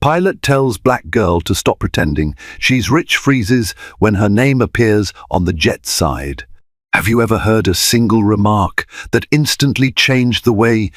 Pilot tells black girl to stop pretending. She's rich freezes when her name appears on the jet side. Have you ever heard a single remark that instantly changed the way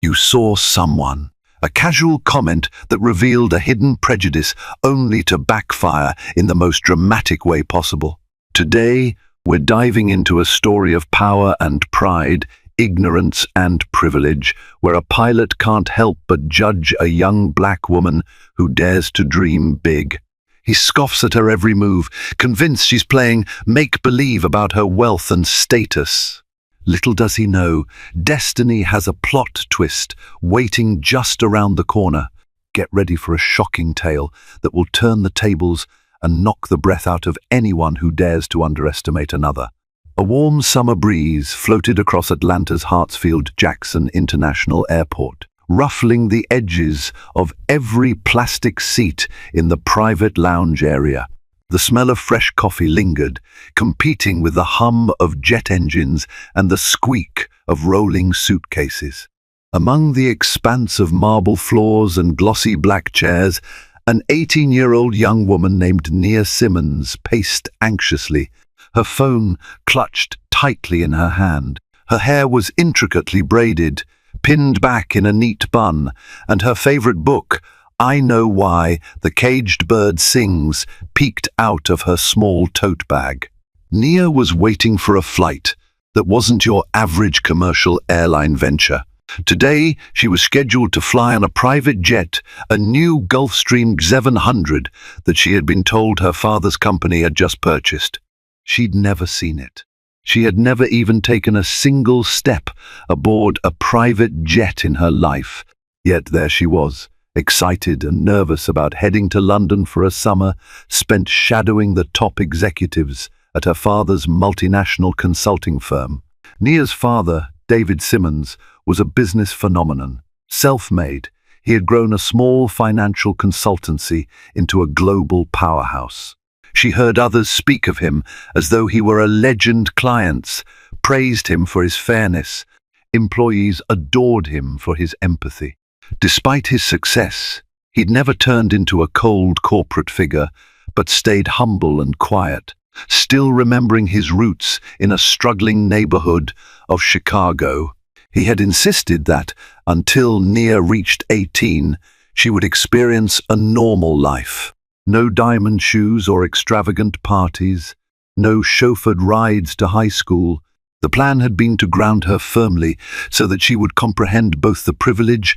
you saw someone? A casual comment that revealed a hidden prejudice only to backfire in the most dramatic way possible. Today, we're diving into a story of power and pride, ignorance and privilege, where a pilot can't help but judge a young black woman who dares to dream big. He scoffs at her every move, convinced she's playing make-believe about her wealth and status. Little does he know, destiny has a plot twist waiting just around the corner. Get ready for a shocking tale that will turn the tables and knock the breath out of anyone who dares to underestimate another. A warm summer breeze floated across Atlanta's Hartsfield-Jackson International Airport, ruffling the edges of every plastic seat in the private lounge area. The smell of fresh coffee lingered, competing with the hum of jet engines and the squeak of rolling suitcases. Among the expanse of marble floors and glossy black chairs, an 18-year-old young woman named Nia Simmons paced anxiously, her phone clutched tightly in her hand. Her hair was intricately braided, pinned back in a neat bun, and her favorite book, I Know Why the Caged Bird Sings, peeked out of her small tote bag. Nia was waiting for a flight that wasn't your average commercial airline venture. Today, she was scheduled to fly on a private jet, a new Gulfstream 700 that she had been told her father's company had just purchased. She'd never seen it. She had never even taken a single step aboard a private jet in her life. Yet there she was, excited and nervous about heading to London for a summer spent shadowing the top executives at her father's multinational consulting firm. Nia's father, David Simmons, was a business phenomenon. Self-made, he had grown a small financial consultancy into a global powerhouse. She heard others speak of him as though he were a legend. Clients praised him for his fairness. Employees adored him for his empathy. Despite his success, he'd never turned into a cold corporate figure, but stayed humble and quiet, still remembering his roots in a struggling neighborhood of Chicago. He had insisted that, until Nia reached 18, she would experience a normal life. No diamond shoes or extravagant parties, no chauffeured rides to high school. The plan had been to ground her firmly so that she would comprehend both the privilege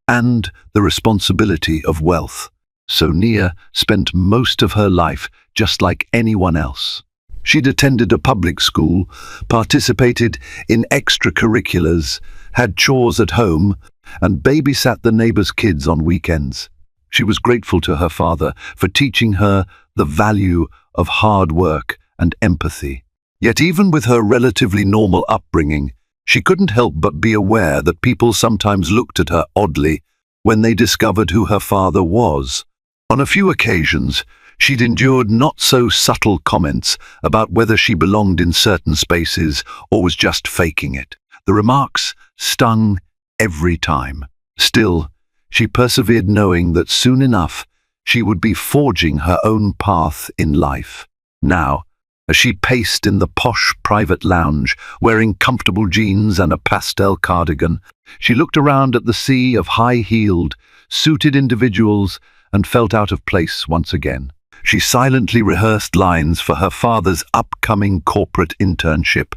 and the responsibility of wealth. So Nia spent most of her life just like anyone else. She'd attended a public school, participated in extracurriculars, had chores at home, and babysat the neighbors' kids on weekends. She was grateful to her father for teaching her the value of hard work and empathy. Yet even with her relatively normal upbringing, she couldn't help but be aware that people sometimes looked at her oddly when they discovered who her father was. On a few occasions, she'd endured not-so-subtle comments about whether she belonged in certain spaces or was just faking it. The remarks stung every time. Still, she persevered, knowing that soon enough she would be forging her own path in life. Now, as she paced in the posh private lounge, wearing comfortable jeans and a pastel cardigan, she looked around at the sea of high-heeled, suited individuals and felt out of place once again. She silently rehearsed lines for her father's upcoming corporate internship,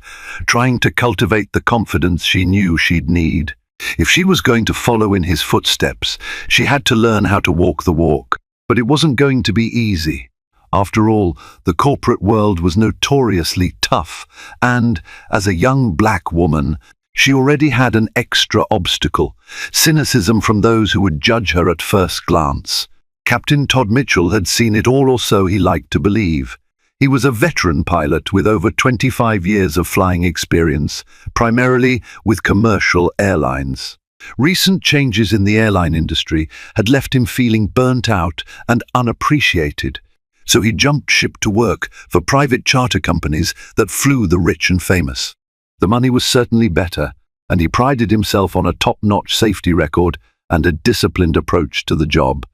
trying to cultivate the confidence she knew she'd need. If she was going to follow in his footsteps, she had to learn how to walk the walk. But it wasn't going to be easy. After all, the corporate world was notoriously tough, and, as a young black woman, she already had an extra obstacle: cynicism from those who would judge her at first glance. Captain Todd Mitchell had seen it all, or so he liked to believe. He was a veteran pilot with over 25 years of flying experience, primarily with commercial airlines. Recent changes in the airline industry had left him feeling burnt out and unappreciated, so he jumped ship to work for private charter companies that flew the rich and famous. The money was certainly better, and he prided himself on a top-notch safety record and a disciplined approach to the job.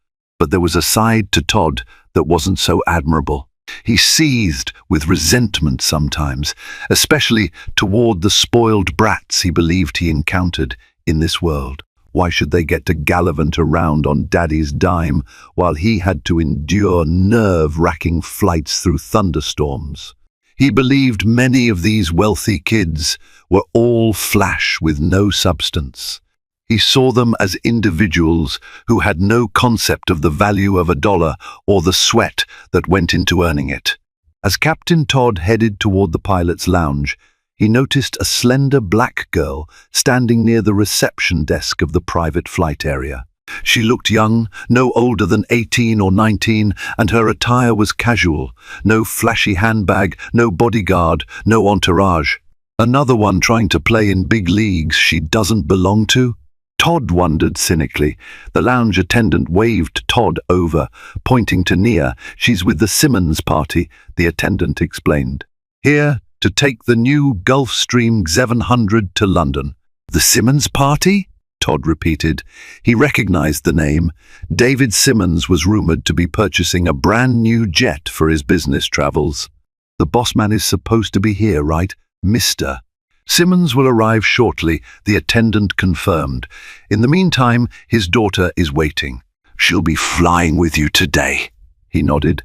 But there was a side to Todd that wasn't so admirable. He seethed with resentment sometimes, especially toward the spoiled brats he believed he encountered in this world. Why should they get to gallivant around on Daddy's dime while he had to endure nerve-wracking flights through thunderstorms? He believed many of these wealthy kids were all flash with no substance. He saw them as individuals who had no concept of the value of a dollar or the sweat that went into earning it. As Captain Todd headed toward the pilot's lounge, he noticed a slender black girl standing near the reception desk of the private flight area. She looked young, no older than 18 or 19, and her attire was casual. No flashy handbag, no bodyguard, no entourage. Another one trying to play in big leagues she doesn't belong to? Todd wondered cynically. The lounge attendant waved Todd over, pointing to Nia. "She's with the Simmons party," the attendant explained. "Here to take the new Gulfstream 700 to London." "The Simmons party?" Todd repeated. He recognized the name. David Simmons was rumored to be purchasing a brand new jet for his business travels. "The boss man is supposed to be here, right, Mr.?" "Simmons will arrive shortly," the attendant confirmed. "In the meantime, his daughter is waiting." "She'll be flying with you today," he nodded,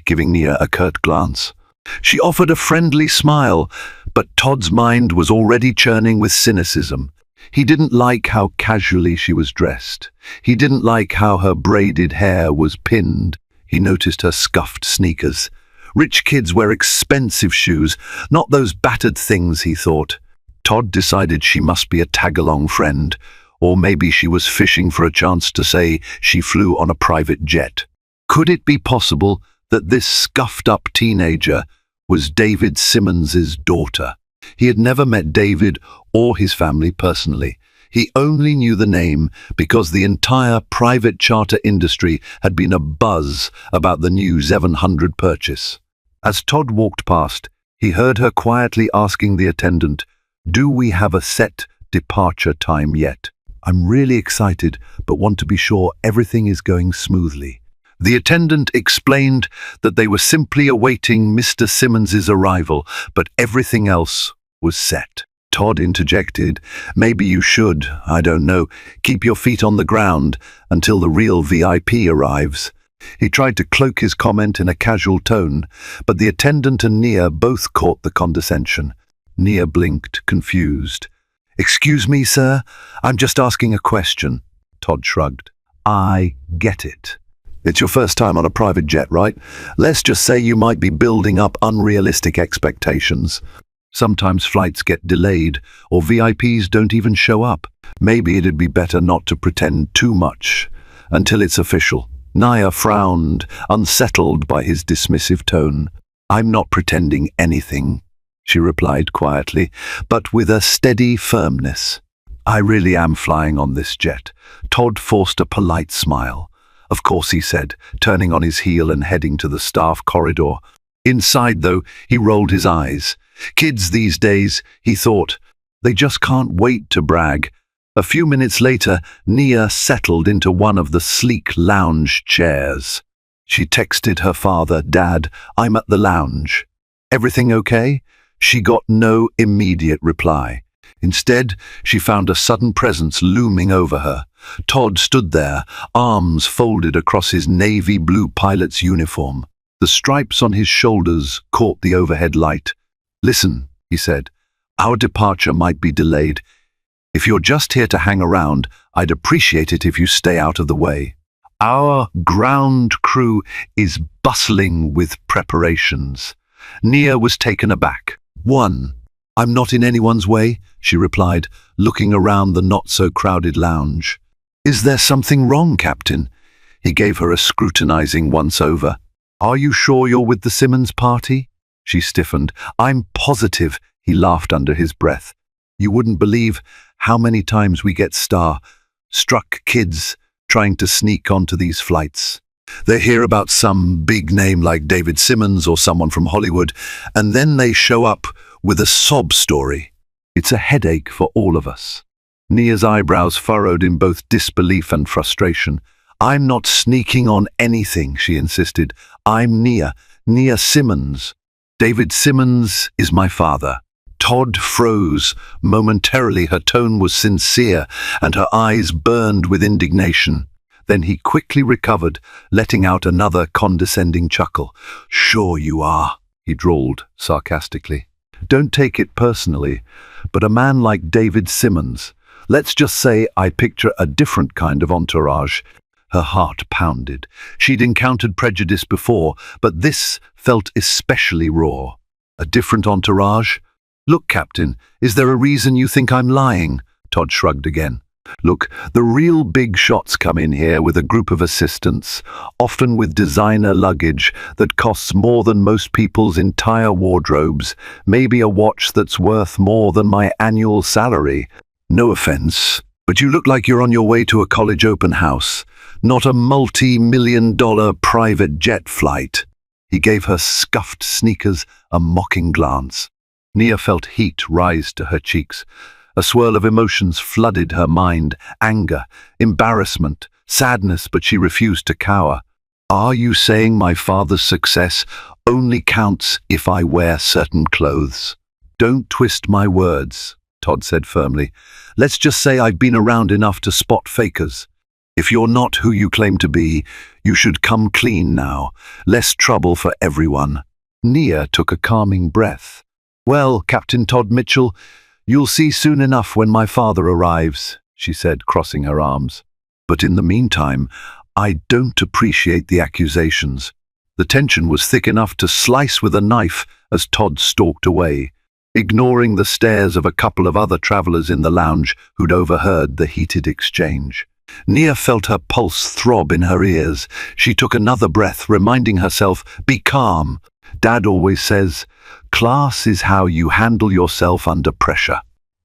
giving Nia a curt glance. She offered a friendly smile, but Todd's mind was already churning with cynicism. He didn't like how casually she was dressed. He didn't like how her braided hair was pinned. He noticed her scuffed sneakers. Rich kids wear expensive shoes, not those battered things, he thought. Todd decided she must be a tag-along friend, or maybe she was fishing for a chance to say she flew on a private jet. Could it be possible that this scuffed-up teenager was David Simmons's daughter? He had never met David or his family personally. He only knew the name because the entire private charter industry had been abuzz about the new 700 purchase. As Todd walked past, he heard her quietly asking the attendant, "Do we have a set departure time yet? I'm really excited, but want to be sure everything is going smoothly." The attendant explained that they were simply awaiting Mr. Simmons's arrival, but everything else was set. Todd interjected, "Maybe you should, I don't know, keep your feet on the ground until the real VIP arrives." He tried to cloak his comment in a casual tone, but the attendant and Nia both caught the condescension. Nia blinked, confused. "Excuse me, sir, I'm just asking a question." Todd shrugged. "I get it. It's your first time on a private jet, right? Let's just say you might be building up unrealistic expectations. Sometimes flights get delayed, or VIPs don't even show up. Maybe it'd be better not to pretend too much until it's official." Nia frowned, unsettled by his dismissive tone. "I'm not pretending anything," she replied quietly, but with a steady firmness. "I really am flying on this jet." Todd forced a polite smile. "Of course," he said, turning on his heel and heading to the staff corridor. Inside, though, he rolled his eyes. Kids these days, he thought, they just can't wait to brag. A few minutes later, Nia settled into one of the sleek lounge chairs. She texted her father, "Dad, I'm at the lounge. Everything okay?" She got no immediate reply. Instead, she found a sudden presence looming over her. Todd stood there, arms folded across his navy blue pilot's uniform. The stripes on his shoulders caught the overhead light. "Listen," he said, "our departure might be delayed. If you're just here to hang around, I'd appreciate it if you stay out of the way. Our ground crew is bustling with preparations." Nia was taken aback. "I'm not in anyone's way," she replied, looking around the not-so-crowded lounge. "Is there something wrong, Captain?" He gave her a scrutinizing once-over. "Are you sure you're with the Simmons party?" She stiffened. "I'm positive," he laughed under his breath. "You wouldn't believe how many times we get star-struck kids trying to sneak onto these flights. They hear about some big name like David Simmons or someone from Hollywood, and then they show up with a sob story. It's a headache for all of us." Nia's eyebrows furrowed in both disbelief and frustration. I'm not sneaking on anything, she insisted. I'm Nia Simmons. David Simmons is my father. Todd froze. Momentarily her tone was sincere and her eyes burned with indignation. Then he quickly recovered, letting out another condescending chuckle. Sure you are, he drawled sarcastically. Don't take it personally, but a man like David Simmons, let's just say I picture a different kind of entourage. Her heart pounded. She'd encountered prejudice before, but this felt especially raw. A different entourage? Look, Captain, is there a reason you think I'm lying? Todd shrugged again. Look, the real big shots come in here with a group of assistants, often with designer luggage that costs more than most people's entire wardrobes, maybe a watch that's worth more than my annual salary. No offense, but you look like you're on your way to a college open house, not a multi-million-dollar private jet flight. He gave her scuffed sneakers a mocking glance. Nia felt heat rise to her cheeks. A swirl of emotions flooded her mind, anger, embarrassment, sadness, but she refused to cower. Are you saying my father's success only counts if I wear certain clothes? Don't twist my words, Todd said firmly. Let's just say I've been around enough to spot fakers. If you're not who you claim to be, you should come clean now. Less trouble for everyone. Nia took a calming breath. Well, Captain Todd Mitchell, you'll see soon enough when my father arrives, she said, crossing her arms. But in the meantime, I don't appreciate the accusations. The tension was thick enough to slice with a knife as Todd stalked away, ignoring the stares of a couple of other travelers in the lounge who'd overheard the heated exchange. Nia felt her pulse throb in her ears. She took another breath, reminding herself, be calm. Dad always says, class is how you handle yourself under pressure.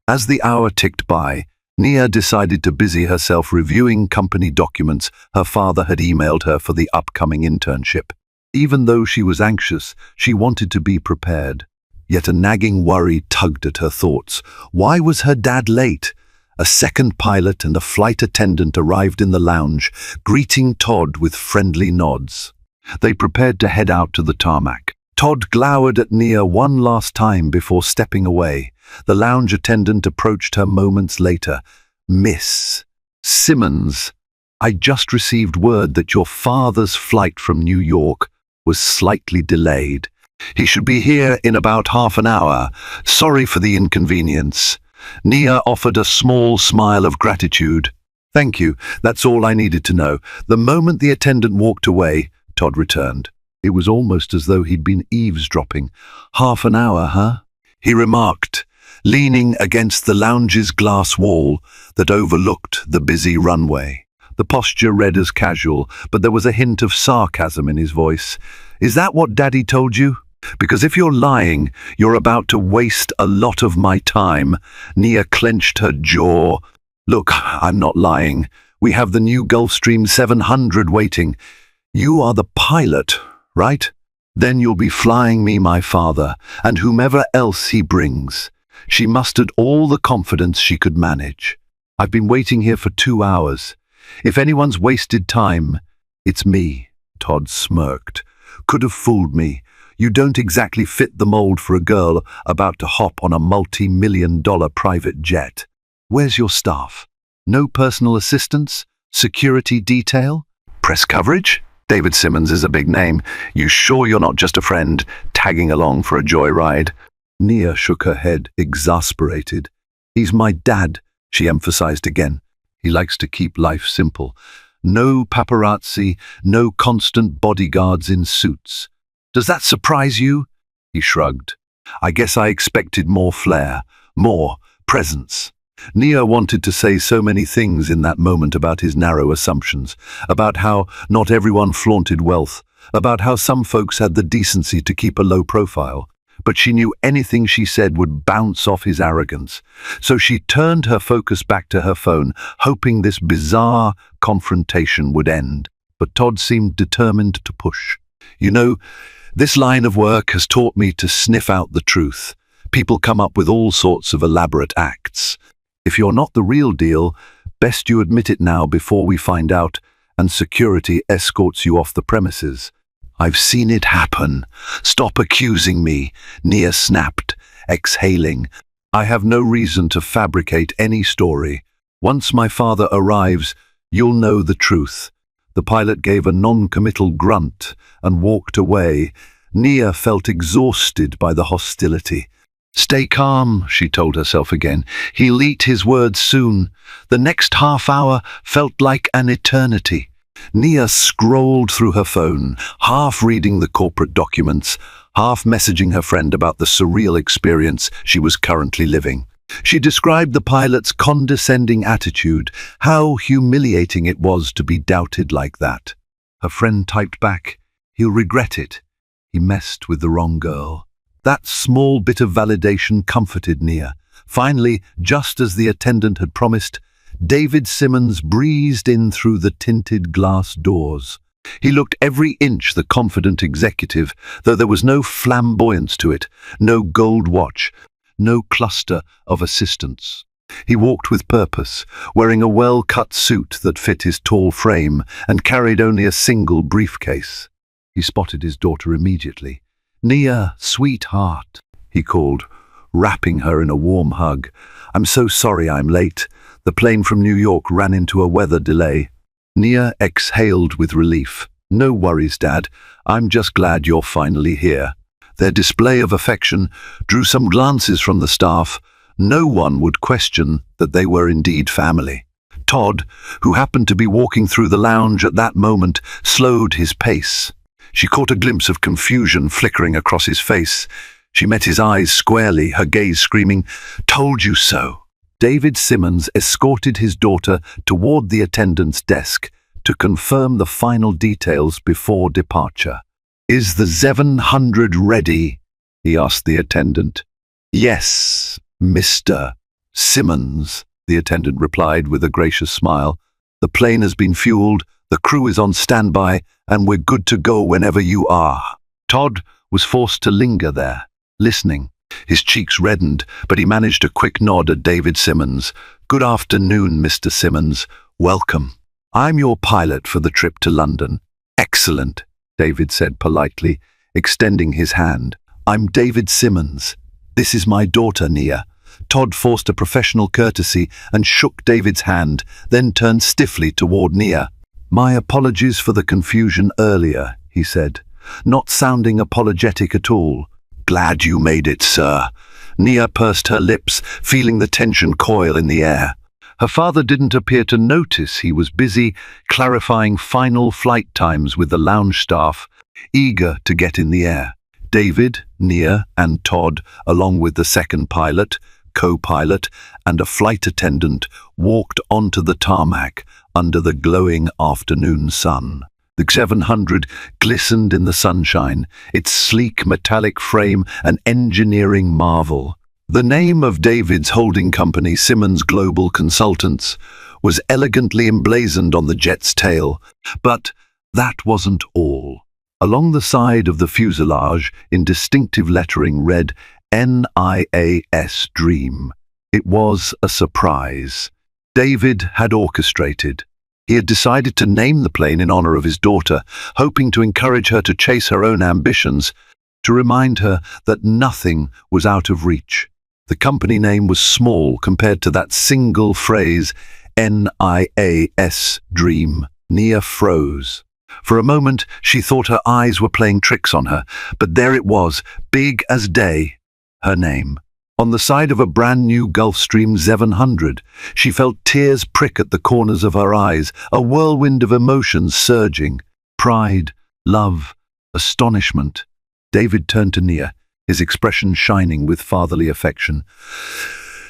As the hour ticked by, Nia decided to busy herself reviewing company documents her father had emailed her for the upcoming internship. Even though she was anxious, she wanted to be prepared. Yet a nagging worry tugged at her thoughts. Why was her dad late? A second pilot and a flight attendant arrived in the lounge, greeting Todd with friendly nods. They prepared to head out to the tarmac. Todd glowered at Nia one last time before stepping away. The lounge attendant approached her moments later. Miss Simmons, I just received word that your father's flight from New York was slightly delayed. He should be here in about half an hour. Sorry for the inconvenience. Nia offered a small smile of gratitude. Thank you, that's all I needed to know. The moment the attendant walked away, Todd returned. It was almost as though he'd been eavesdropping. Half an hour, huh? He remarked, leaning against the lounge's glass wall that overlooked the busy runway. The posture read as casual, but there was a hint of sarcasm in his voice. Is that what Daddy told you? Because if you're lying, you're about to waste a lot of my time. Nia clenched her jaw. Look, I'm not lying. We have the new Gulfstream 700 waiting. You are the pilot, right? Then you'll be flying me, my father, and whomever else he brings. She mustered all the confidence she could manage. I've been waiting here for 2 hours. If anyone's wasted time, it's me, Todd smirked. Could have fooled me. You don't exactly fit the mold for a girl about to hop on a multi-million-dollar private jet. Where's your staff? No personal assistants? Security detail? Press coverage? David Simmons is a big name. You sure you're not just a friend tagging along for a joyride? Nia shook her head, exasperated. He's my dad, she emphasized again. He likes to keep life simple. No paparazzi, no constant bodyguards in suits. Does that surprise you? He shrugged. I guess I expected more flair, more presence. Nia wanted to say so many things in that moment about his narrow assumptions, about how not everyone flaunted wealth, about how some folks had the decency to keep a low profile, but she knew anything she said would bounce off his arrogance. So she turned her focus back to her phone, hoping this bizarre confrontation would end. But Todd seemed determined to push. You know, this line of work has taught me to sniff out the truth. People come up with all sorts of elaborate acts. If you're not the real deal, best you admit it now before we find out, and security escorts you off the premises. I've seen it happen. Stop accusing me, Nia snapped, exhaling. I have no reason to fabricate any story. Once my father arrives, you'll know the truth. The pilot gave a non-committal grunt and walked away. Nia felt exhausted by the hostility. Stay calm, she told herself again. He'll eat his words soon. The next half hour felt like an eternity. Nia scrolled through her phone, half reading the corporate documents, half messaging her friend about the surreal experience she was currently living. She described the pilot's condescending attitude, how humiliating it was to be doubted like that. Her friend typed back, "He'll regret it. He messed with the wrong girl." That small bit of validation comforted Nia. Finally, just as the attendant had promised, David Simmons breezed in through the tinted glass doors. He looked every inch the confident executive, though there was no flamboyance to it, no gold watch, no cluster of assistants. He walked with purpose, wearing a well-cut suit that fit his tall frame and carried only a single briefcase. He spotted his daughter immediately. "Nia, sweetheart," he called, wrapping her in a warm hug. "I'm so sorry I'm late. The plane from New York ran into a weather delay." Nia exhaled with relief. "No worries, Dad. I'm just glad you're finally here." Their display of affection drew some glances from the staff. No one would question that they were indeed family. Todd, who happened to be walking through the lounge at that moment, slowed his pace. She caught a glimpse of confusion flickering across his face. She met his eyes squarely, her gaze screaming, "Told you so." David Simmons escorted his daughter toward the attendant's desk to confirm the final details before departure. "Is the 700 ready?" he asked the attendant. "Yes, Mr. Simmons," the attendant replied with a gracious smile. "The plane has been fueled, the crew is on standby, and we're good to go whenever you are." Todd was forced to linger there, listening. His cheeks reddened, but he managed a quick nod at David Simmons. "Good afternoon, Mr. Simmons. Welcome. I'm your pilot for the trip to London." "Excellent," David said politely, extending his hand. "I'm David Simmons. This is my daughter, Nia." Todd forced a professional courtesy and shook David's hand, then turned stiffly toward Nia. "My apologies for the confusion earlier," he said, not sounding apologetic at all. "Glad you made it, sir." Nia pursed her lips, feeling the tension coil in the air. Her father didn't appear to notice he was busy clarifying final flight times with the lounge staff, eager to get in the air. David, Nia, and Todd, along with the second pilot, co-pilot, and a flight attendant, walked onto the tarmac under the glowing afternoon sun. The 700 glistened in the sunshine, its sleek metallic frame an engineering marvel. The name of David's holding company, Simmons Global Consultants, was elegantly emblazoned on the jet's tail. But that wasn't all. Along the side of the fuselage, in distinctive lettering, read NIAS Dream. It was a surprise. David had orchestrated. He had decided to name the plane in honor of his daughter, hoping to encourage her to chase her own ambitions, to remind her that nothing was out of reach. The company name was small compared to that single phrase, NIAS Dream. Nia froze. For a moment, she thought her eyes were playing tricks on her, but there it was, big as day, her name. On the side of a brand new Gulfstream 700, she felt tears prick at the corners of her eyes, a whirlwind of emotions surging. Pride, love, astonishment. David turned to Nia, his expression shining with fatherly affection.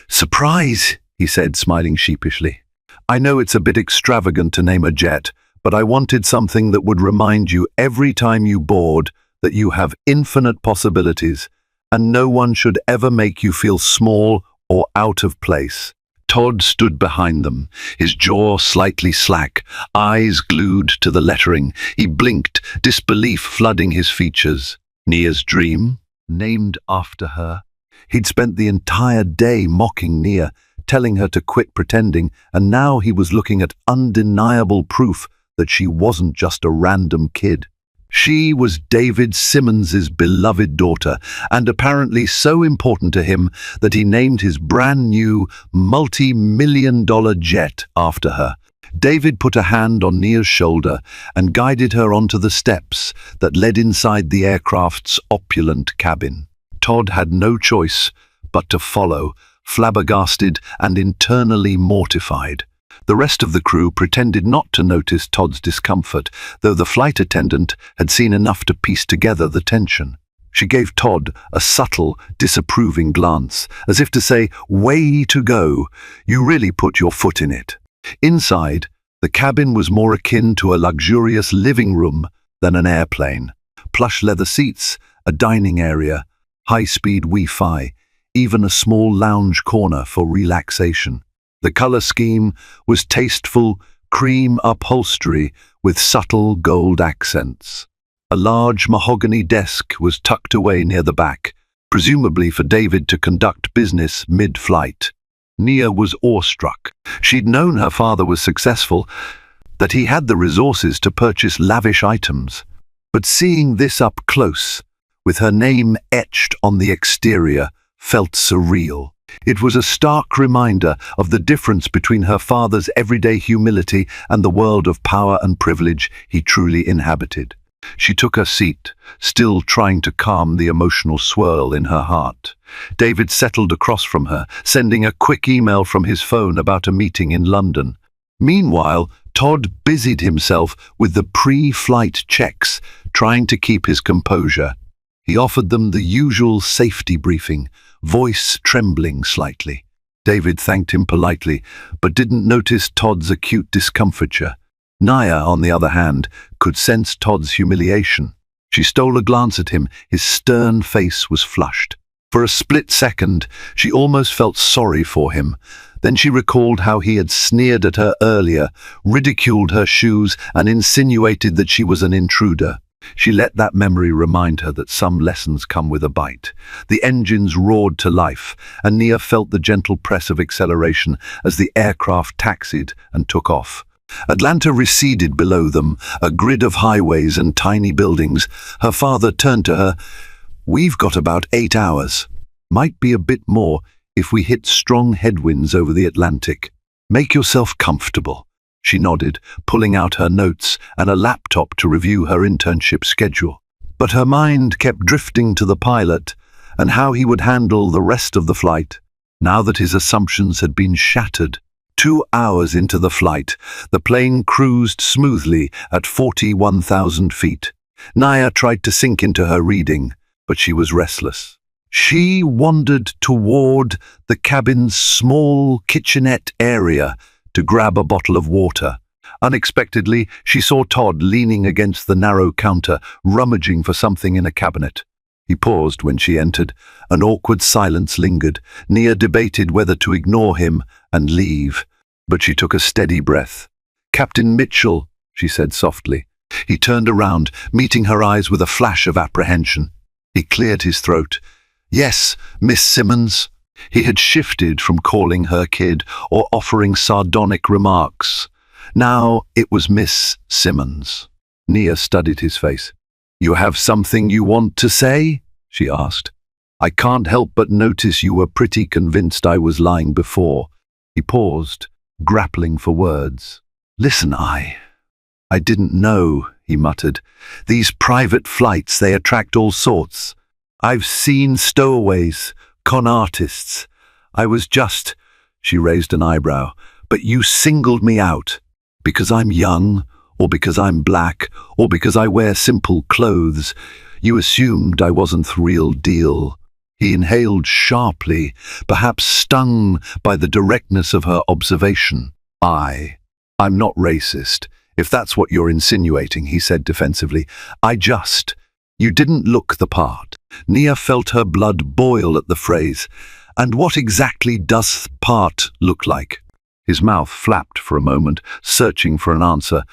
"Surprise," he said, smiling sheepishly. "I know it's a bit extravagant to name a jet, but I wanted something that would remind you every time you board that you have infinite possibilities, and no one should ever make you feel small or out of place." Todd stood behind them, his jaw slightly slack, eyes glued to the lettering. He blinked, disbelief flooding his features. Nia's Dream? Named after her? He'd spent the entire day mocking Nia, telling her to quit pretending, and now he was looking at undeniable proof that she wasn't just a random kid. She was David Simmons's beloved daughter, and apparently so important to him that he named his brand new multi-million-dollar jet after her. David put a hand on Nia's shoulder and guided her onto the steps that led inside the aircraft's opulent cabin. Todd had no choice but to follow, flabbergasted and internally mortified. The rest of the crew pretended not to notice Todd's discomfort, though the flight attendant had seen enough to piece together the tension. She gave Todd a subtle, disapproving glance, as if to say, "Way to go, you really put your foot in it." Inside, the cabin was more akin to a luxurious living room than an airplane. Plush leather seats, a dining area, high-speed Wi-Fi, even a small lounge corner for relaxation. The color scheme was tasteful cream upholstery with subtle gold accents. A large mahogany desk was tucked away near the back, presumably for David to conduct business mid-flight. Nia was awestruck. She'd known her father was successful, that he had the resources to purchase lavish items. But seeing this up close, with her name etched on the exterior, felt surreal. It was a stark reminder of the difference between her father's everyday humility and the world of power and privilege he truly inhabited. She took her seat, still trying to calm the emotional swirl in her heart. David settled across from her, sending a quick email from his phone about a meeting in London. Meanwhile, Todd busied himself with the pre-flight checks, trying to keep his composure. He offered them the usual safety briefing, voice trembling slightly. David thanked him politely, but didn't notice Todd's acute discomfiture. Nia, on the other hand, could sense Todd's humiliation. She stole a glance at him. His stern face was flushed. For a split second, she almost felt sorry for him. Then she recalled how he had sneered at her earlier, ridiculed her shoes, and insinuated that she was an intruder. She let that memory remind her that some lessons come with a bite. The engines roared to life, and Nia felt the gentle press of acceleration as the aircraft taxied and took off. Atlanta receded below them, a grid of highways and tiny buildings. Her father turned to her. "We've got about 8 hours. Might be a bit more if we hit strong headwinds over the Atlantic. Make yourself comfortable." She nodded, pulling out her notes and a laptop to review her internship schedule. But her mind kept drifting to the pilot and how he would handle the rest of the flight, now that his assumptions had been shattered. 2 hours into the flight, the plane cruised smoothly at 41,000 feet. Nia tried to sink into her reading, but she was restless. She wandered toward the cabin's small kitchenette area to grab a bottle of water. Unexpectedly, she saw Todd leaning against the narrow counter, rummaging for something in a cabinet. He paused when she entered. An awkward silence lingered. Nia debated whether to ignore him and leave, but she took a steady breath. "Captain Mitchell," she said softly. He turned around, meeting her eyes with a flash of apprehension. He cleared his throat. "Yes, Miss Simmons." He had shifted from calling her kid or offering sardonic remarks. Now it was Miss Simmons. Nia studied his face. "You have something you want to say?" she asked. "I can't help but notice you were pretty convinced I was lying before." He paused, grappling for words. "Listen, I didn't know," he muttered. "These private flights, they attract all sorts. I've seen stowaways, con artists. I was just," she raised an eyebrow, "but you singled me out. Because I'm young, or because I'm black, or because I wear simple clothes. You assumed I wasn't the real deal." He inhaled sharply, perhaps stung by the directness of her observation. I'm not racist, if that's what you're insinuating," he said defensively. You didn't look the part." Nia felt her blood boil at the phrase. "And what exactly does part look like?" His mouth flapped for a moment, searching for an answer.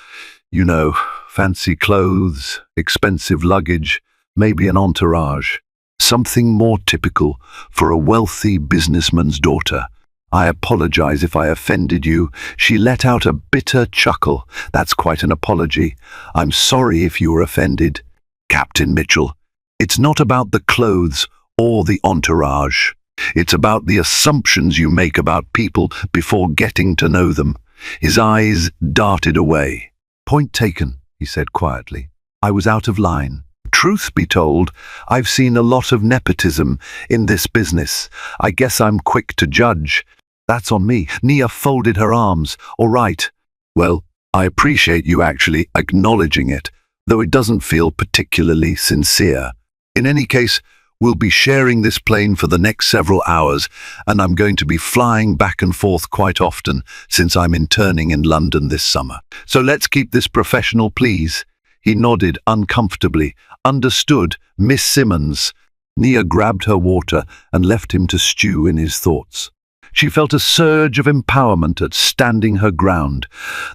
"You know, fancy clothes, expensive luggage, maybe an entourage. Something more typical for a wealthy businessman's daughter." I apologize if I offended you. She let out a bitter chuckle. That's quite an apology. I'm sorry if you were offended. Captain Mitchell, it's not about the clothes or the entourage. It's about the assumptions you make about people before getting to know them. His eyes darted away. Point taken, he said quietly. I was out of line. Truth be told, I've seen a lot of nepotism in this business. I guess I'm quick to judge. That's on me. Nia folded her arms. All right. Well, I appreciate you actually acknowledging it, though it doesn't feel particularly sincere. In any case, we'll be sharing this plane for the next several hours, and I'm going to be flying back and forth quite often since I'm interning in London this summer. So let's keep this professional, please. He nodded uncomfortably. Understood, Miss Simmons. Nia grabbed her water and left him to stew in his thoughts. She felt a surge of empowerment at standing her ground.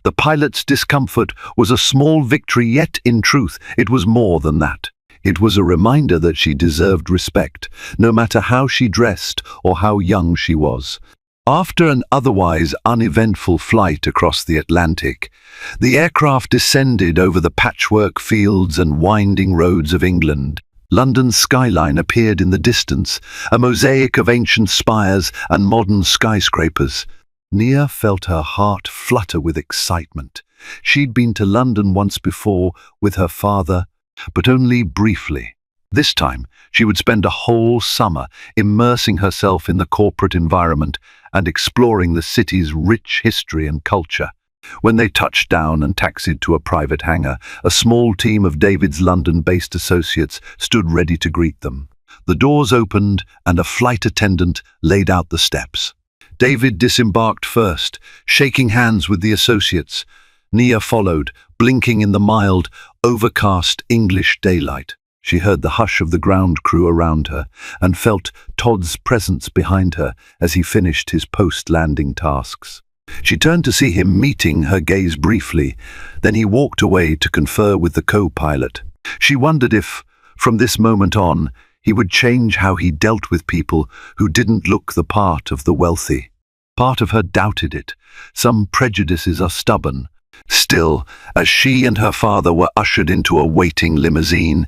The pilot's discomfort was a small victory, yet in truth it was more than that. It was a reminder that she deserved respect, no matter how she dressed or how young she was. After an otherwise uneventful flight across the Atlantic, the aircraft descended over the patchwork fields and winding roads of England. London's skyline appeared in the distance, a mosaic of ancient spires and modern skyscrapers. Nia felt her heart flutter with excitement. She'd been to London once before with her father, but only briefly. This time, she would spend a whole summer immersing herself in the corporate environment and exploring the city's rich history and culture. When they touched down and taxied to a private hangar, a small team of David's London-based associates stood ready to greet them. The doors opened and a flight attendant laid out the steps. David disembarked first, shaking hands with the associates. Nia followed, blinking in the mild, overcast English daylight. She heard the hush of the ground crew around her and felt Todd's presence behind her as he finished his post-landing tasks. She turned to see him, meeting her gaze briefly. Then he walked away to confer with the co-pilot. She wondered if, from this moment on, he would change how he dealt with people who didn't look the part of the wealthy. Part of her doubted it. Some prejudices are stubborn. Still, as she and her father were ushered into a waiting limousine,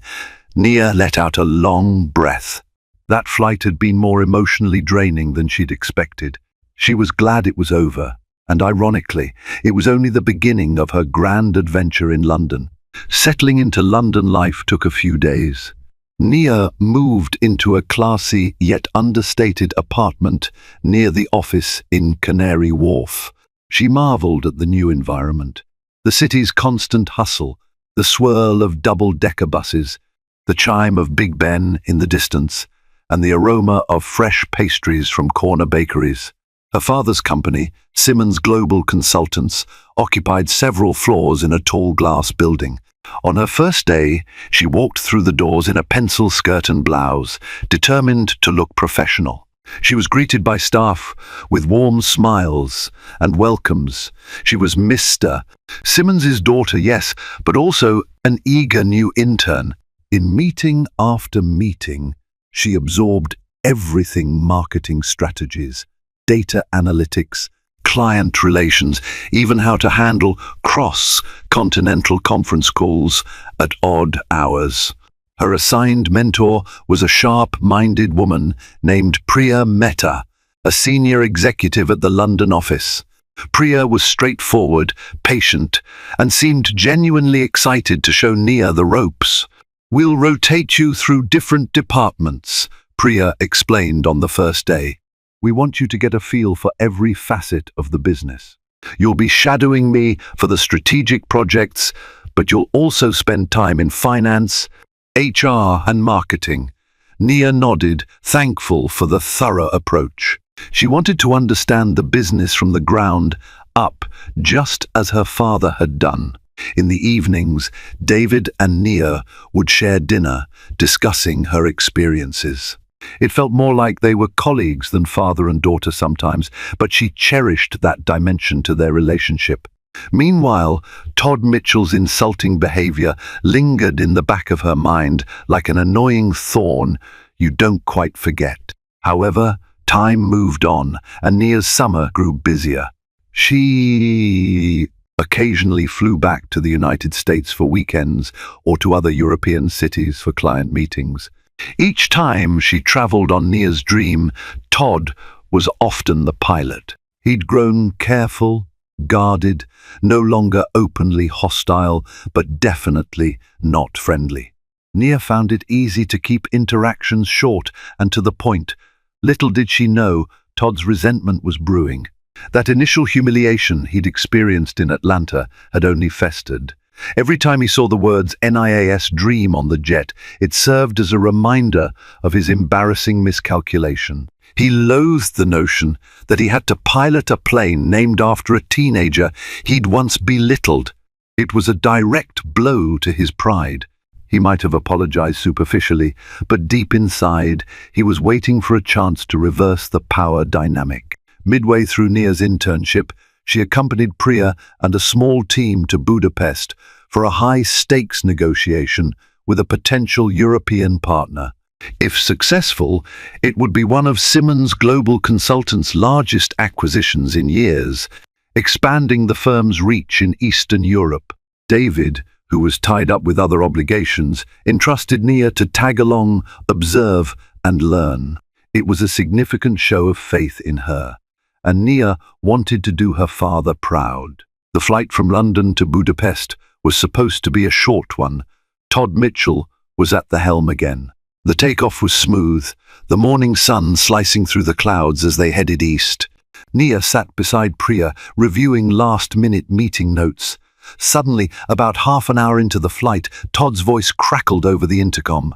Nia let out a long breath. That flight had been more emotionally draining than she'd expected. She was glad it was over. And ironically, it was only the beginning of her grand adventure in London. Settling into London life took a few days. Nia moved into a classy yet understated apartment near the office in Canary Wharf. She marveled at the new environment. The city's constant hustle, the swirl of double-decker buses, the chime of Big Ben in the distance, and the aroma of fresh pastries from corner bakeries. Her father's company, Simmons Global Consultants, occupied several floors in a tall glass building. On her first day, she walked through the doors in a pencil skirt and blouse, determined to look professional. She was greeted by staff with warm smiles and welcomes. She was Mr. Simmons's daughter, yes, but also an eager new intern. In meeting after meeting, she absorbed everything: marketing strategies, data analytics, client relations, even how to handle cross-continental conference calls at odd hours. Her assigned mentor was a sharp-minded woman named Priya Mehta, a senior executive at the London office. Priya was straightforward, patient, and seemed genuinely excited to show Nia the ropes. "We'll rotate you through different departments," Priya explained on the first day. "We want you to get a feel for every facet of the business. You'll be shadowing me for the strategic projects, but you'll also spend time in finance, HR, and marketing." Nia nodded, thankful for the thorough approach. She wanted to understand the business from the ground up, just as her father had done. In the evenings, David and Nia would share dinner, discussing her experiences. It felt more like they were colleagues than father and daughter sometimes, but she cherished that dimension to their relationship. Meanwhile, Todd Mitchell's insulting behavior lingered in the back of her mind like an annoying thorn you don't quite forget. However, Time moved on, and Nia's summer grew busier. She occasionally flew back to the United States for weekends or to other European cities for client meetings. Each time she traveled on Nia's dream, Todd was often the pilot. He'd grown careful, guarded, no longer openly hostile, but definitely not friendly. Nia found it easy to keep interactions short and to the point. Little did she know, Todd's resentment was brewing. That initial humiliation he'd experienced in Atlanta had only festered. Every time he saw the words NIAS Dream on the jet, it served as a reminder of his embarrassing miscalculation. He loathed the notion that he had to pilot a plane named after a teenager he'd once belittled. It was a direct blow to his pride. He might have apologized superficially, but deep inside, he was waiting for a chance to reverse the power dynamic. Midway through Nia's internship, she accompanied Priya and a small team to Budapest for a high-stakes negotiation with a potential European partner. If successful, it would be one of Simmons Global Consultants' largest acquisitions in years, expanding the firm's reach in Eastern Europe. David, who was tied up with other obligations, entrusted Nia to tag along, observe, and learn. It was a significant show of faith in her, and Nia wanted to do her father proud. The flight from London to Budapest was supposed to be a short one. Todd Mitchell was at the helm again. The takeoff was smooth, the morning sun slicing through the clouds as they headed east. Nia sat beside Priya, reviewing last-minute meeting notes. Suddenly, about half an hour into the flight, Todd's voice crackled over the intercom.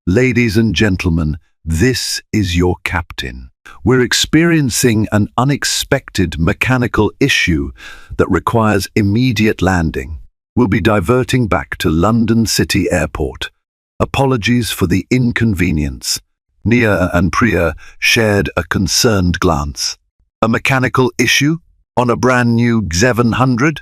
"Ladies and gentlemen, this is your captain. We're experiencing an unexpected mechanical issue that requires immediate landing. We'll be diverting back to London City Airport. Apologies for the inconvenience." Nia and Priya shared a concerned glance. A mechanical issue on a brand new X700?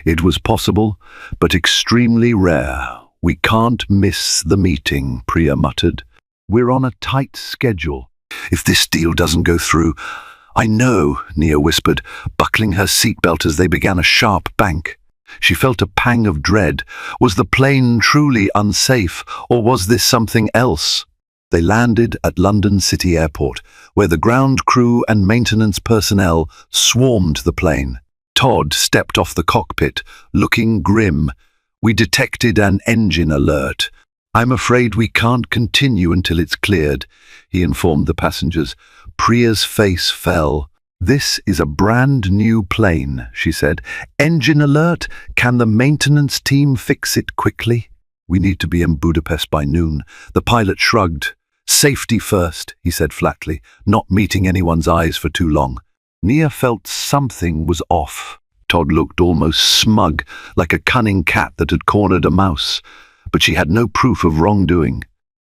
It was possible, but extremely rare. "We can't miss the meeting," Priya muttered. "We're on a tight schedule. If this deal doesn't go through—" "I know," Nia whispered, buckling her seatbelt as they began a sharp bank. She felt a pang of dread. Was the plane truly unsafe, or was this something else? They landed at London City Airport, where the ground crew and maintenance personnel swarmed the plane. Todd stepped off the cockpit, looking grim. "We detected an engine alert. I'm afraid we can't continue until it's cleared," he informed the passengers. Priya's face fell. "This is a brand new plane," she said. "Engine alert? Can the maintenance team fix it quickly?" "We need to be in Budapest by noon." The pilot shrugged. "Safety first," he said flatly, not meeting anyone's eyes for too long. Nia felt something was off. Todd looked almost smug, like a cunning cat that had cornered a mouse, but she had no proof of wrongdoing.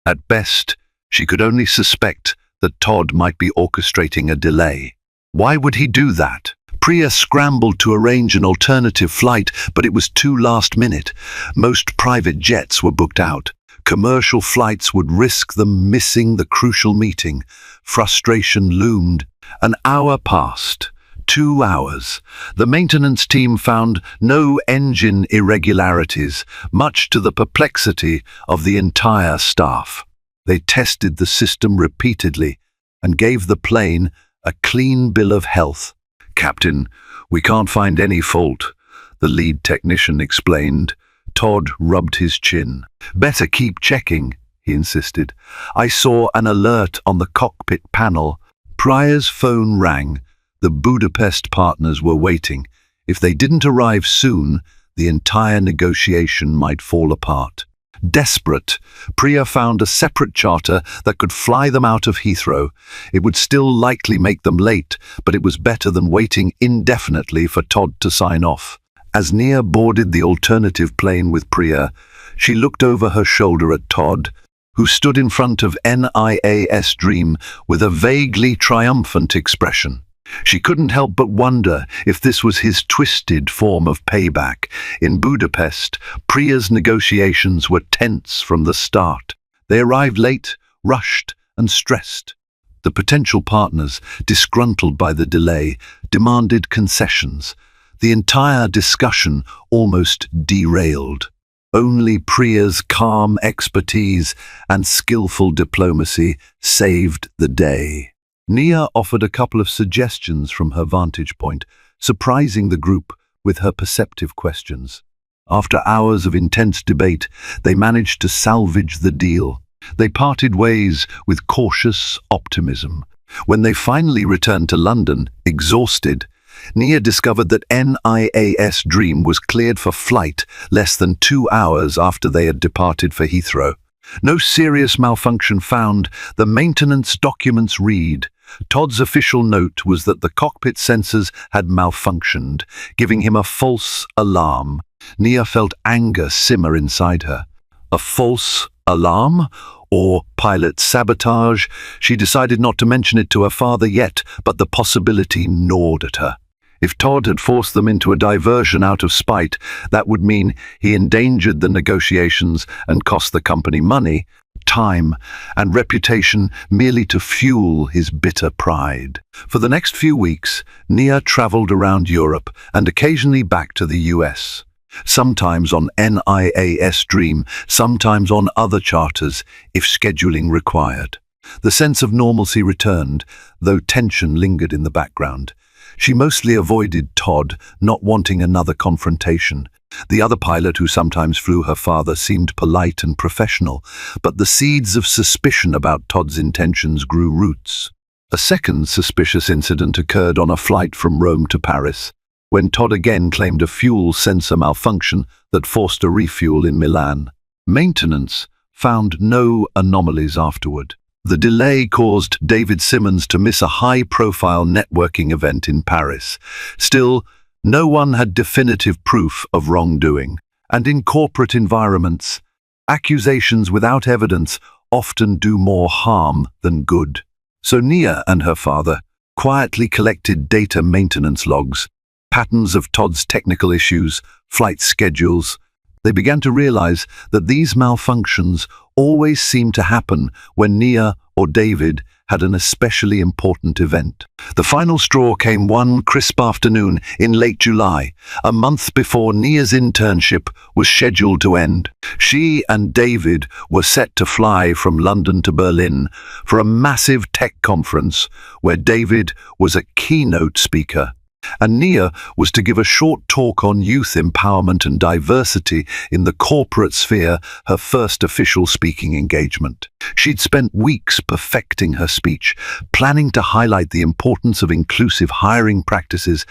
At best, she could only suspect that Todd might be orchestrating a delay. Why would he do that? Priya scrambled to arrange an alternative flight, but it was too last minute. Most private jets were booked out. Commercial flights would risk them missing the crucial meeting. Frustration loomed. An hour passed. 2 hours. The maintenance team found no engine irregularities, much to the perplexity of the entire staff. They tested the system repeatedly and gave the plane a clean bill of health. "Captain, we can't find any fault," the lead technician explained. Todd rubbed his chin. "Better keep checking," he insisted. "I saw an alert on the cockpit panel." Priya's phone rang. The Budapest partners were waiting. If they didn't arrive soon, the entire negotiation might fall apart. Desperate, Priya found a separate charter that could fly them out of Heathrow. It would still likely make them late, but it was better than waiting indefinitely for Todd to sign off. As Nia boarded the alternative plane with Priya, she looked over her shoulder at Todd, who stood in front of NIAS Dream with a vaguely triumphant expression. She couldn't help but wonder if this was his twisted form of payback. In Budapest, Priya's negotiations were tense from the start. They arrived late, rushed, and stressed. The potential partners, disgruntled by the delay, demanded concessions. The entire discussion almost derailed. Only Priya's calm expertise and skillful diplomacy saved the day. Nia offered a couple of suggestions from her vantage point, surprising the group with her perceptive questions. After hours of intense debate, they managed to salvage the deal. They parted ways with cautious optimism. When they finally returned to London, exhausted, Nia discovered that NIAS Dream was cleared for flight less than 2 hours after they had departed for Heathrow. No serious malfunction found, the maintenance documents read. Todd's official note was that the cockpit sensors had malfunctioned, giving him a false alarm. Nia felt anger simmer inside her. A false alarm? Or pilot sabotage? She decided not to mention it to her father yet, but the possibility gnawed at her. If Todd had forced them into a diversion out of spite, that would mean he endangered the negotiations and cost the company money, time, and reputation merely to fuel his bitter pride. For the next few weeks, Nia traveled around Europe and occasionally back to the US. Sometimes on NIAS Dream, sometimes on other charters, if scheduling required. The sense of normalcy returned, though tension lingered in the background. She mostly avoided Todd, not wanting another confrontation. The other pilot who sometimes flew her father seemed polite and professional, but the seeds of suspicion about Todd's intentions grew roots. A second suspicious incident occurred on a flight from Rome to Paris, when Todd again claimed a fuel sensor malfunction that forced a refuel in Milan. Maintenance found no anomalies afterward. The delay caused David Simmons to miss a high-profile networking event in Paris. Still, no one had definitive proof of wrongdoing, and in corporate environments, accusations without evidence often do more harm than good. So Nia and her father quietly collected data maintenance logs, patterns of Todd's technical issues, flight schedules. They began to realize that these malfunctions always seemed to happen when Nia or David had an especially important event. The final straw came one crisp afternoon in late July, a month before Nia's internship was scheduled to end. She and David were set to fly from London to Berlin for a massive tech conference where David was a keynote speaker, and Nia was to give a short talk on youth empowerment and diversity in the corporate sphere, her first official speaking engagement. She'd spent weeks perfecting her speech, planning to highlight the importance of inclusive hiring practices,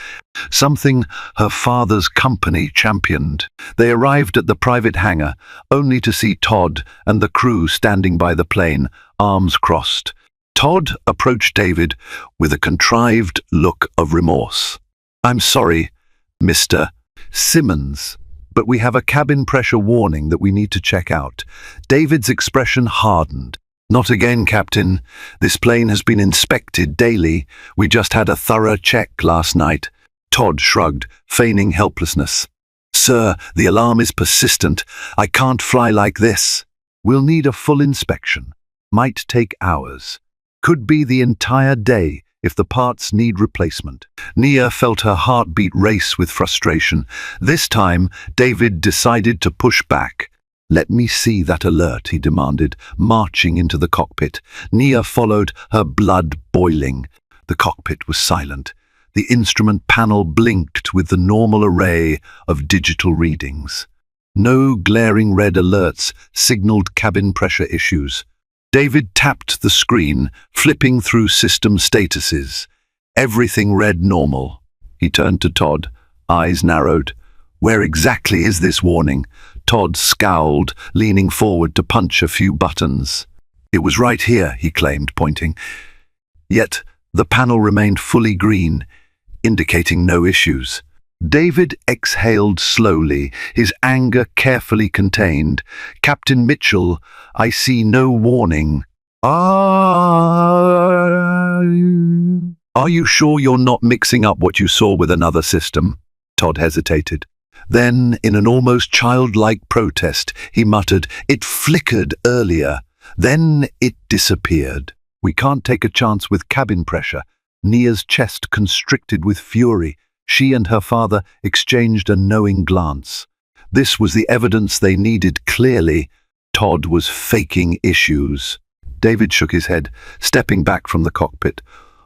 something her father's company championed. They arrived at the private hangar, only to see Todd and the crew standing by the plane, arms crossed. Todd approached David with a contrived look of remorse. "I'm sorry, Mr. Simmons, but we have a cabin pressure warning that we need to check out." David's expression hardened. "Not again, Captain. This plane has been inspected daily. We just had a thorough check last night." Todd shrugged, feigning helplessness. "Sir, the alarm is persistent. I can't fly like this." "We'll need a full inspection. Might take hours. Could be the entire day if the parts need replacement." Nia felt her heartbeat race with frustration. This time, David decided to push back. "Let me see that alert," he demanded, marching into the cockpit. Nia followed, her blood boiling. The cockpit was silent. The instrument panel blinked with the normal array of digital readings. No glaring red alerts signaled cabin pressure issues. David tapped the screen, flipping through system statuses. Everything read normal. He turned to Todd, eyes narrowed. "Where exactly is this warning?" Todd scowled, leaning forward to punch a few buttons. "It was right here," he claimed, pointing. Yet the panel remained fully green, indicating no issues. David exhaled slowly, his anger carefully contained. "Captain Mitchell, I see no warning." Are you sure you're not mixing up what you saw with another system?" Todd hesitated. Then, in an almost childlike protest, he muttered, "It flickered earlier. Then it disappeared." We can't take a chance with cabin pressure. Nia's chest constricted with fury. She and her father exchanged a knowing glance. This was the evidence they needed clearly. Todd was faking issues. David shook his head, stepping back from the cockpit.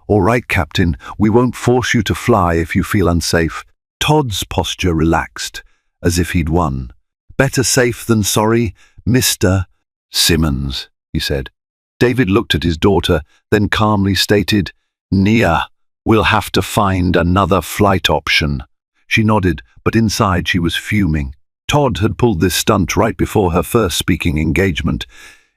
"All right, Captain, we won't force you to fly if you feel unsafe." Todd's posture relaxed, as if he'd won. "Better safe than sorry, Mr. Simmons," he said. David looked at his daughter, then calmly stated, "Nia, we'll have to find another flight option." She nodded, but inside she was fuming. Todd had pulled this stunt right before her first speaking engagement.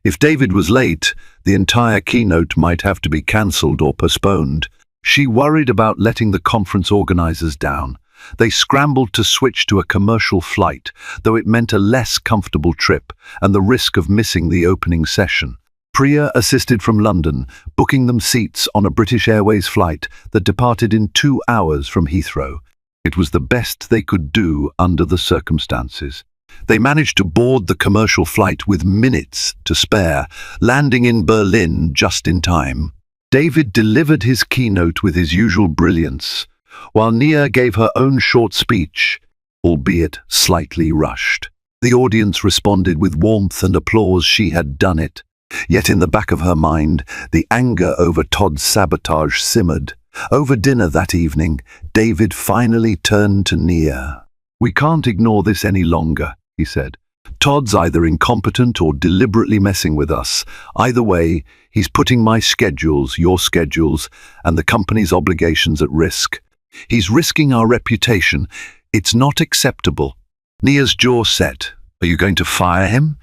If David was late, the entire keynote might have to be cancelled or postponed. She worried about letting the conference organizers down. They scrambled to switch to a commercial flight, though it meant a less comfortable trip and the risk of missing the opening session. Priya assisted from London, booking them seats on a British Airways flight that departed in 2 hours from Heathrow. It was the best they could do under the circumstances. They managed to board the commercial flight with minutes to spare, landing in Berlin just in time. David delivered his keynote with his usual brilliance, while Nia gave her own short speech, albeit slightly rushed. The audience responded with warmth and applause. She had done it. Yet in the back of her mind, the anger over Todd's sabotage simmered. Over dinner that evening, David finally turned to Nia. "We can't ignore this any longer," he said. "Todd's either incompetent or deliberately messing with us. Either way, he's putting my schedules, your schedules, and the company's obligations at risk. He's risking our reputation. It's not acceptable." Nia's jaw set. "Are you going to fire him?"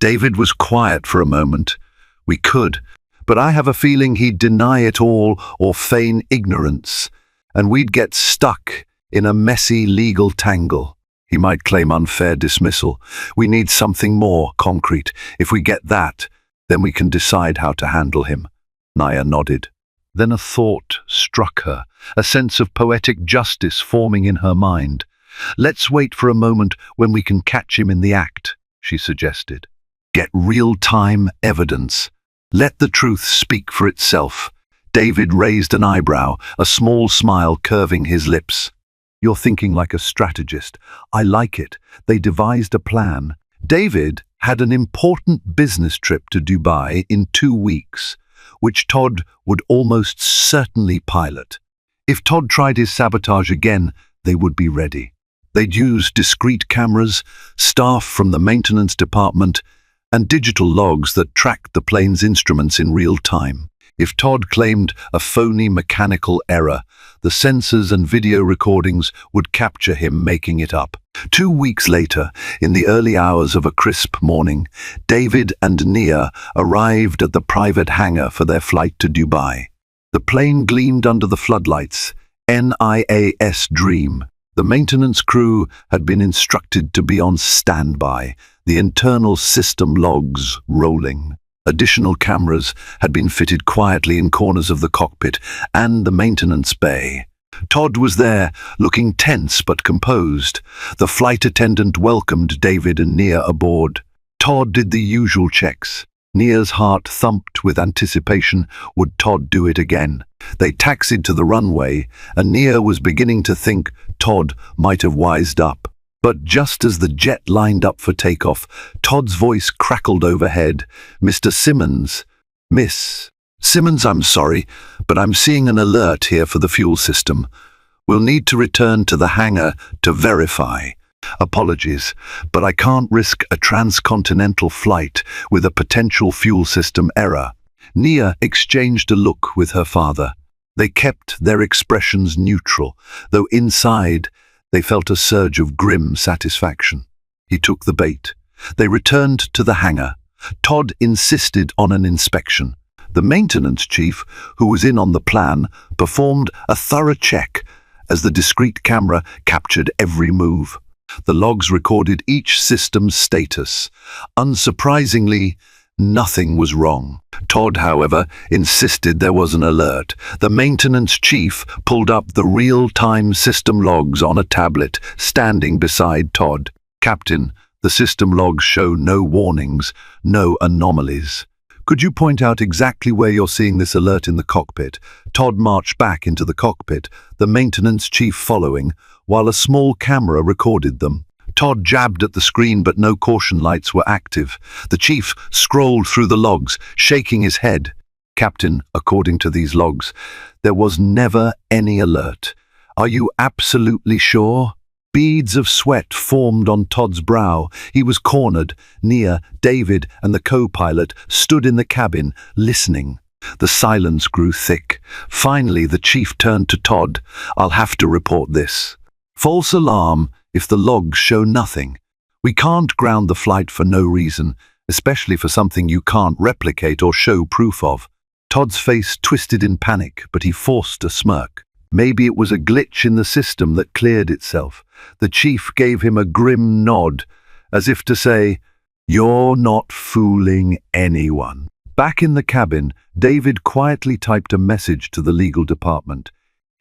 David was quiet for a moment. "We could, but I have a feeling he'd deny it all or feign ignorance, and we'd get stuck in a messy legal tangle. He might claim unfair dismissal. We need something more concrete. If we get that, then we can decide how to handle him." Nia nodded. Then a thought struck her, a sense of poetic justice forming in her mind. "Let's wait for a moment when we can catch him in the act," she suggested. "Get real-time evidence. Let the truth speak for itself." David raised an eyebrow, a small smile curving his lips. "You're thinking like a strategist. I like it." They devised a plan. David had an important business trip to Dubai in 2 weeks, which Todd would almost certainly pilot. If Todd tried his sabotage again, they would be ready. They'd use discreet cameras, staff from the maintenance department, and digital logs that tracked the plane's instruments in real time. If Todd claimed a phony mechanical error, the sensors and video recordings would capture him making it up. 2 weeks later, in the early hours of a crisp morning, David and Nia arrived at the private hangar for their flight to Dubai. The plane gleamed under the floodlights, NIAS Dream. The maintenance crew had been instructed to be on standby, the internal system logs rolling. Additional cameras had been fitted quietly in corners of the cockpit and the maintenance bay. Todd was there, looking tense but composed. The flight attendant welcomed David and Nia aboard. Todd did the usual checks. Nia's heart thumped with anticipation. Would Todd do it again? They taxied to the runway, and Nia was beginning to think Todd might have wised up. But just as the jet lined up for takeoff, Todd's voice crackled overhead. "Mr. Simmons." "Miss Simmons, I'm sorry, but I'm seeing an alert here for the fuel system. We'll need to return to the hangar to verify. Apologies, but I can't risk a transcontinental flight with a potential fuel system error." Nia exchanged a look with her father. They kept their expressions neutral, though inside they felt a surge of grim satisfaction. He took the bait. They returned to the hangar. Todd insisted on an inspection. The maintenance chief, who was in on the plan, performed a thorough check as the discreet camera captured every move. The logs recorded each system's status. Unsurprisingly, nothing was wrong. Todd, however, insisted there was an alert. The maintenance chief pulled up the real-time system logs on a tablet, standing beside Todd. "Captain, the system logs show no warnings, no anomalies." Could you point out exactly where you're seeing this alert in the cockpit? Todd marched back into the cockpit, the maintenance chief following, while a small camera recorded them. Todd jabbed at the screen, but no caution lights were active. The chief scrolled through the logs, shaking his head. Captain, according to these logs, there was never any alert. Are you absolutely sure? Beads of sweat formed on Todd's brow. He was cornered. Nia, David, and the co-pilot stood in the cabin, listening. The silence grew thick. Finally, the chief turned to Todd. I'll have to report this. False alarm if the logs show nothing. We can't ground the flight for no reason, especially for something you can't replicate or show proof of. Todd's face twisted in panic, but he forced a smirk. Maybe it was a glitch in the system that cleared itself. The chief gave him a grim nod, as if to say, "You're not fooling anyone." Back in the cabin, David quietly typed a message to the legal department.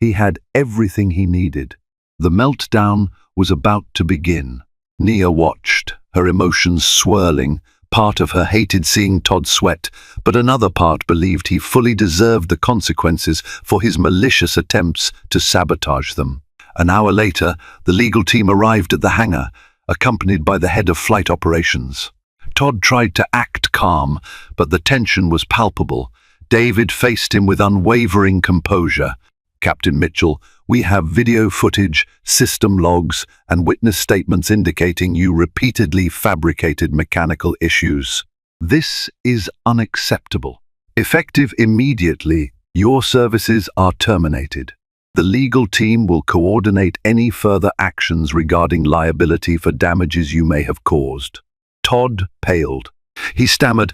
He had everything he needed. The meltdown was about to begin. Nia watched, her emotions swirling. Part of her hated seeing Todd sweat, but another part believed he fully deserved the consequences for his malicious attempts to sabotage them. An hour later, the legal team arrived at the hangar, accompanied by the head of flight operations. Todd tried to act calm, but the tension was palpable. David faced him with unwavering composure. "Captain Mitchell, we have video footage, system logs, and witness statements indicating you repeatedly fabricated mechanical issues. This is unacceptable. Effective immediately, your services are terminated. The legal team will coordinate any further actions regarding liability for damages you may have caused." Todd paled. He stammered,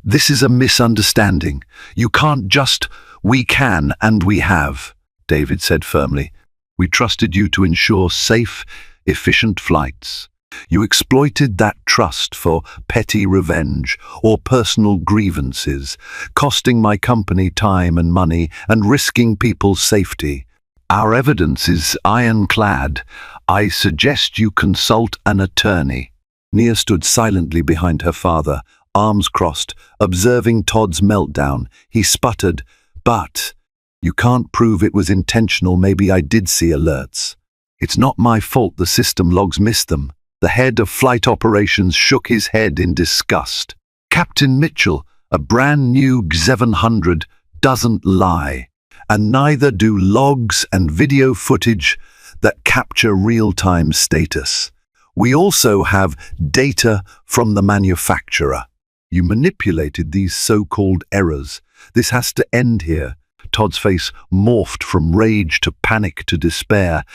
This is a misunderstanding. You can't just, we can and we have," David said firmly. "We trusted you to ensure safe, efficient flights. You exploited that trust for petty revenge or personal grievances, costing my company time and money and risking people's safety. Our evidence is ironclad. I suggest you consult an attorney." Nia stood silently behind her father, arms crossed, observing Todd's meltdown. He sputtered, "But you can't prove it was intentional. Maybe I did see alerts. It's not my fault the system logs missed them." The head of flight operations shook his head in disgust. "Captain Mitchell, a brand new G700 doesn't lie, and neither do logs and video footage that capture real-time status. We also have data from the manufacturer. You manipulated these so-called errors. This has to end here." Todd's face morphed from rage to panic to despair.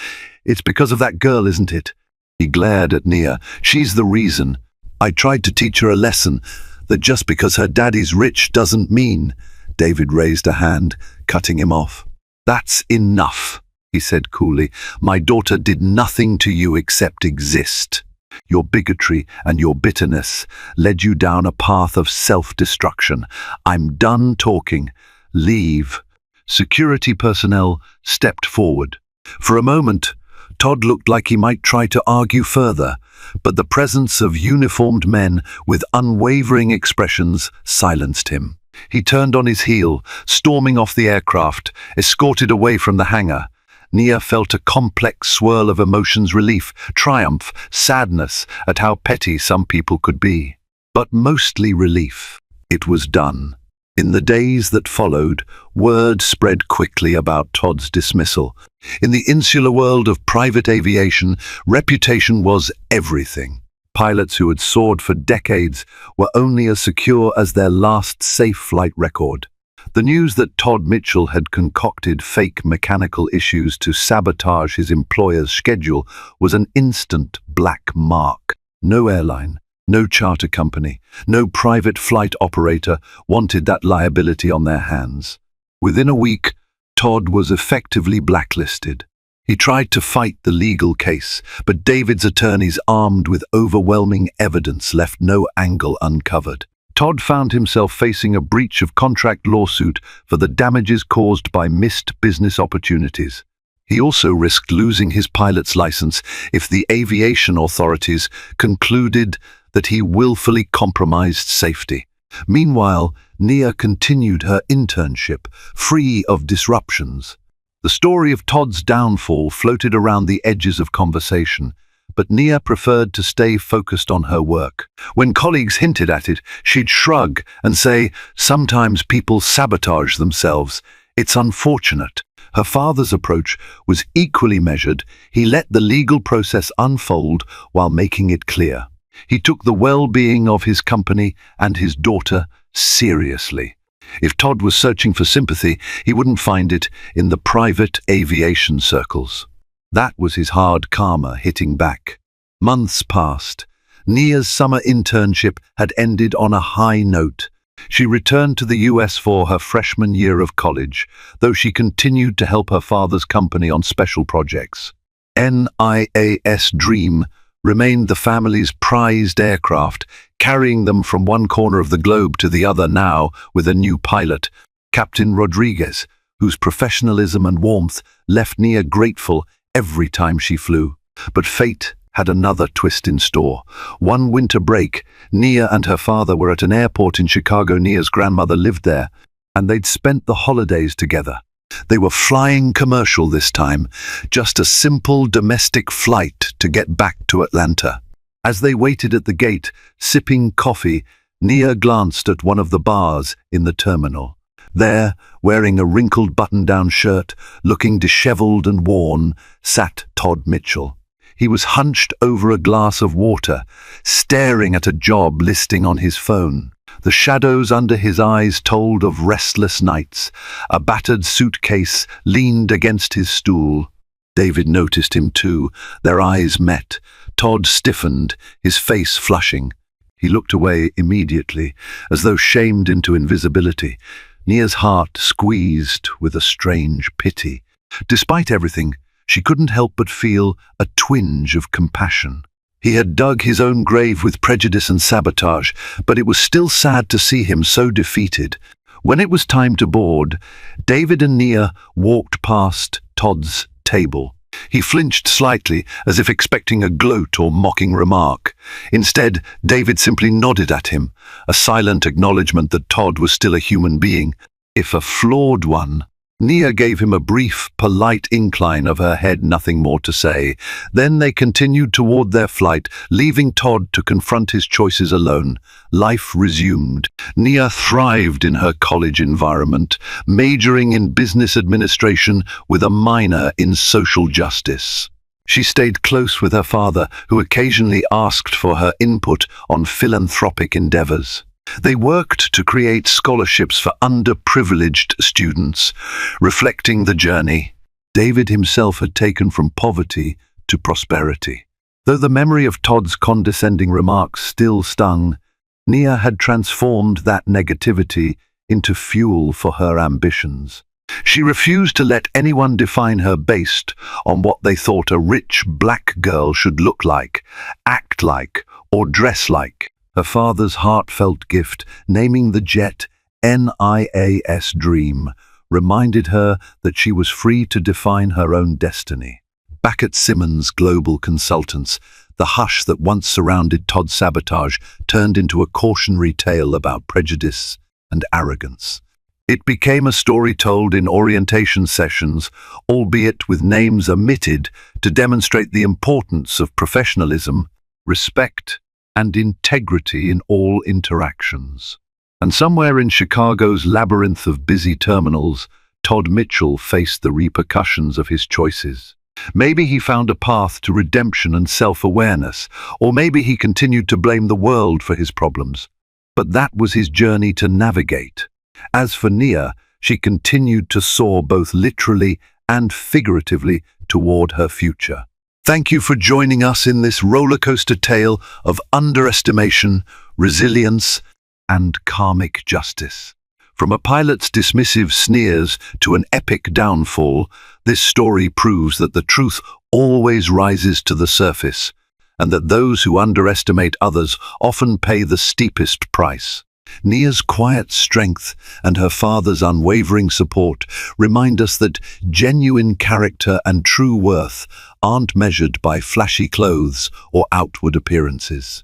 "It's because of that girl, isn't it?" He glared at Nia. "She's the reason. I tried to teach her a lesson, that just because her daddy's rich doesn't mean—" David raised a hand, cutting him off. "That's enough," he said coolly. "My daughter did nothing to you except exist. Your bigotry and your bitterness led you down a path of self-destruction. I'm done talking. Leave." Security personnel stepped forward. For a moment, Todd looked like he might try to argue further, but the presence of uniformed men with unwavering expressions silenced him. He turned on his heel, storming off the aircraft, escorted away from the hangar. Nia felt a complex swirl of emotions: relief, triumph, sadness at how petty some people could be. But mostly relief. It was done. In the days that followed, word spread quickly about Todd's dismissal. In the insular world of private aviation, reputation was everything. Pilots who had soared for decades were only as secure as their last safe flight record. The news that Todd Mitchell had concocted fake mechanical issues to sabotage his employer's schedule was an instant black mark. No airline, no charter company, no private flight operator wanted that liability on their hands. Within a week, Todd was effectively blacklisted. He tried to fight the legal case, but David's attorneys, armed with overwhelming evidence, left no angle uncovered. Todd found himself facing a breach of contract lawsuit for the damages caused by missed business opportunities. He also risked losing his pilot's license if the aviation authorities concluded that he willfully compromised safety. Meanwhile, Nia continued her internship, free of disruptions. The story of Todd's downfall floated around the edges of conversation, but Nia preferred to stay focused on her work. When colleagues hinted at it, she'd shrug and say, "Sometimes people sabotage themselves. It's unfortunate." Her father's approach was equally measured. He let the legal process unfold while making it clear. He took the well-being of his company and his daughter seriously. If Todd was searching for sympathy, he wouldn't find it in the private aviation circles. That was his hard karma hitting back. Months passed. Nia's summer internship had ended on a high note. She returned to the US for her freshman year of college, though she continued to help her father's company on special projects. NIAS Dream remained the family's prized aircraft, carrying them from one corner of the globe to the other now with a new pilot, Captain Rodriguez, whose professionalism and warmth left Nia grateful every time she flew. But fate had another twist in store. One winter break, Nia and her father were at an airport in Chicago. Nia's grandmother lived there, and they'd spent the holidays together. They were flying commercial this time, just a simple domestic flight to get back to Atlanta. As they waited at the gate, sipping coffee, Nia glanced at one of the bars in the terminal. There, wearing a wrinkled button-down shirt, looking disheveled and worn, sat Todd Mitchell. He was hunched over a glass of water, staring at a job listing on his phone. The shadows under his eyes told of restless nights. A battered suitcase leaned against his stool. David noticed him too. Their eyes met. Todd stiffened, his face flushing. He looked away immediately, as though shamed into invisibility. Nia's heart squeezed with a strange pity. Despite everything, she couldn't help but feel a twinge of compassion. He had dug his own grave with prejudice and sabotage, but it was still sad to see him so defeated. When it was time to board, David and Nia walked past Todd's table. He flinched slightly, as if expecting a gloat or mocking remark. Instead, David simply nodded at him, a silent acknowledgement that Todd was still a human being, if a flawed one. Nia gave him a brief, polite incline of her head, nothing more to say. Then they continued toward their flight, leaving Todd to confront his choices alone. Life resumed. Nia thrived in her college environment, majoring in business administration with a minor in social justice. She stayed close with her father, who occasionally asked for her input on philanthropic endeavors. They worked to create scholarships for underprivileged students, reflecting the journey David himself had taken from poverty to prosperity. Though the memory of Todd's condescending remarks still stung, Nia had transformed that negativity into fuel for her ambitions. She refused to let anyone define her based on what they thought a rich black girl should look like, act like, or dress like. Her father's heartfelt gift, naming the jet NIAS Dream, reminded her that she was free to define her own destiny. Back at Simmons Global Consultants, the hush that once surrounded Todd's sabotage turned into a cautionary tale about prejudice and arrogance. It became a story told in orientation sessions, albeit with names omitted, to demonstrate the importance of professionalism, respect, and integrity in all interactions. And somewhere in Chicago's labyrinth of busy terminals, Todd Mitchell faced the repercussions of his choices. Maybe he found a path to redemption and self-awareness, or maybe he continued to blame the world for his problems. But that was his journey to navigate. As for Nia, she continued to soar both literally and figuratively toward her future. Thank you for joining us in this rollercoaster tale of underestimation, resilience, and karmic justice. From a pilot's dismissive sneers to an epic downfall, this story proves that the truth always rises to the surface, and that those who underestimate others often pay the steepest price. Nia's quiet strength and her father's unwavering support remind us that genuine character and true worth aren't measured by flashy clothes or outward appearances.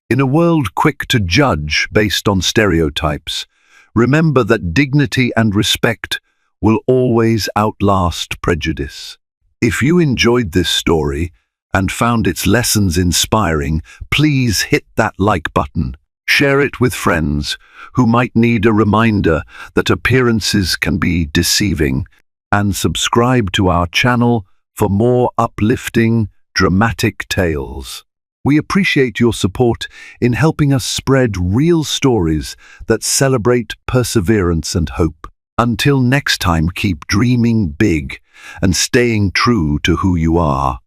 In a world quick to judge based on stereotypes, remember that dignity and respect will always outlast prejudice. If you enjoyed this story and found its lessons inspiring, please hit that like button. Share it with friends who might need a reminder that appearances can be deceiving, and subscribe to our channel for more uplifting, dramatic tales. We appreciate your support in helping us spread real stories that celebrate perseverance and hope. Until next time, keep dreaming big and staying true to who you are.